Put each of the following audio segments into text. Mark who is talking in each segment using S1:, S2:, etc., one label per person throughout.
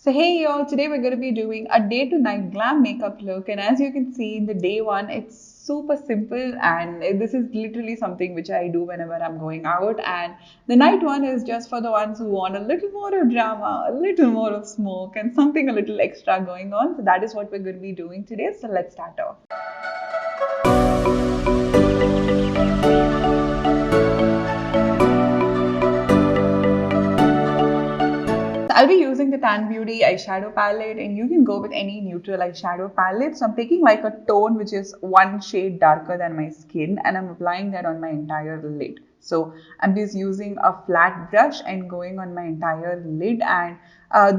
S1: So hey y'all, today we're going to be doing a day to night glam makeup look, and as you can see in the day one, it's super simple, and this is literally something which I do whenever I'm going out. And the night one is just for the ones who want a little more of drama, a little more of smoke, and something a little extra going on. So that is what we're going to be doing today. So let's start off. I'll be using the Tann Beauty eyeshadow palette, and you can go with any neutral eyeshadow palette. So I'm taking like a tone which is one shade darker than my skin, and I'm applying that on my entire lid. So I'm just using a flat brush and going on my entire lid, and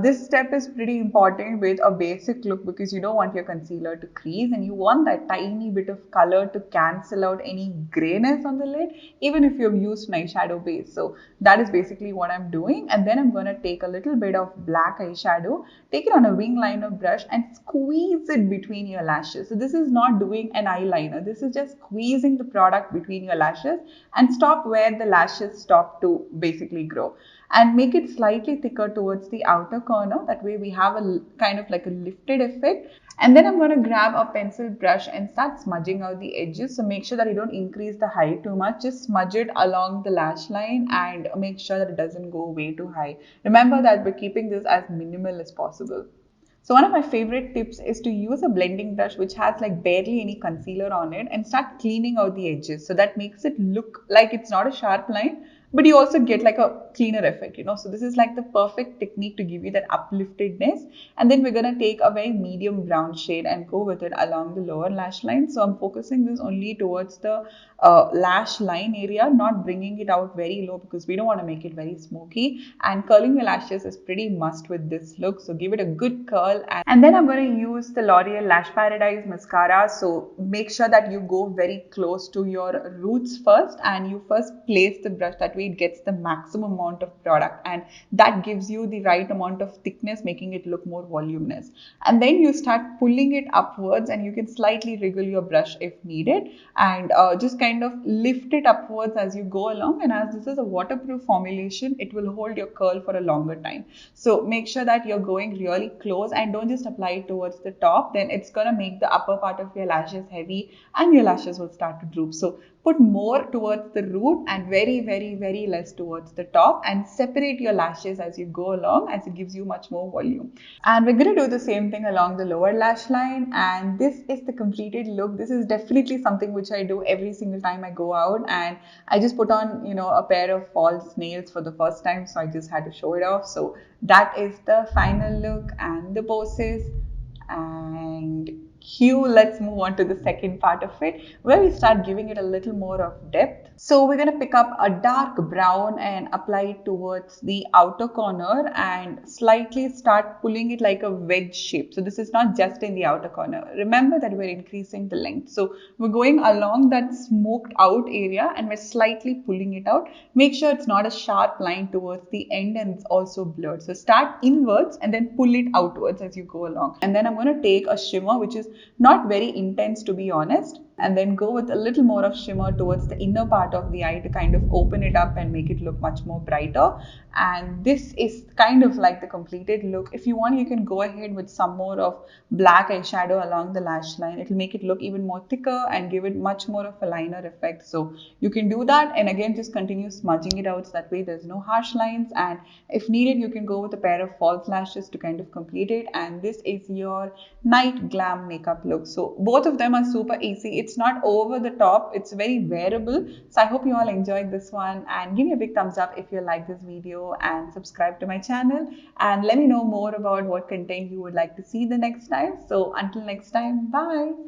S1: this step is pretty important with a basic look because you don't want your concealer to crease and you want that tiny bit of color to cancel out any grayness on the lid, even if you've used an eyeshadow base. So that is basically what I'm doing. And then I'm going to take a little bit of black eyeshadow, take it on a wing liner brush and squeeze it between your lashes. So this is not doing an eyeliner. This is just squeezing the product between your lashes and stop where the lashes stop to basically grow. And make it slightly thicker towards the outer corner. That way we have a kind of like a lifted effect. And then I'm going to grab a pencil brush and start smudging out the edges. So make sure that you don't increase the height too much. Just smudge it along the lash line and make sure that it doesn't go way too high. Remember that we're keeping this as minimal as possible. So one of my favorite tips is to use a blending brush which has like barely any concealer on it and start cleaning out the edges. So that makes it look like it's not a sharp line, but you also get like a cleaner effect, So this is like the perfect technique to give you that upliftedness. And then we're going to take a very medium brown shade and go with it along the lower lash line. So I'm focusing this only towards the lash line area, not bringing it out very low because we don't want to make it very smoky. And curling your lashes is pretty must with this look. So give it a good curl. And then I'm going to use the L'Oreal Lash Paradise mascara. So make sure that you go very close to your roots first and you first place the brush. That way it gets the maximum amount of product and that gives you the right amount of thickness, making it look more voluminous. And then you start pulling it upwards and you can slightly wriggle your brush if needed and just kind of lift it upwards as you go along. And as this is a waterproof formulation, it will hold your curl for a longer time. So make sure that you're going really close and don't just apply it towards the top. Then it's going to make the upper part of your lashes heavy and your lashes will start to droop. So put more towards the root and very less towards the top, and separate your lashes as you go along, as it gives you much more volume. And we're going to do the same thing along the lower lash line, and this is the completed look. This is definitely something which I do every single time I go out, and I just put on a pair of false nails for the first time, so I just had to show it off. So that is the final look and the poses. And let's move on to the second part of it, where we start giving it a little more of depth. So we're going to pick up a dark brown and apply it towards the outer corner and slightly start pulling it like a wedge shape. So this is not just in the outer corner. Remember that we're increasing the length. So we're going along that smoked out area and we're slightly pulling it out. Make sure it's not a sharp line towards the end and it's also blurred. So start inwards and then pull it outwards as you go along. And then I'm going to take a shimmer which is not very intense, to be honest, and then go with a little more of shimmer towards the inner part of the eye to kind of open it up and make it look much more brighter. And this is kind of like the completed look. If you want, you can go ahead with some more of black eyeshadow along the lash line. It will make it look even more thicker and give it much more of a liner effect. So you can do that, and again just continue smudging it out so that way there's no harsh lines. And if needed, you can go with a pair of false lashes to kind of complete it. And this is your night glam makeup look. So both of them are super easy. It's not over the top, it's very wearable. So I hope you all enjoyed this one, and give me a big thumbs up if you like this video and subscribe to my channel, and let me know more about what content you would like to see the next time. So until next time, bye.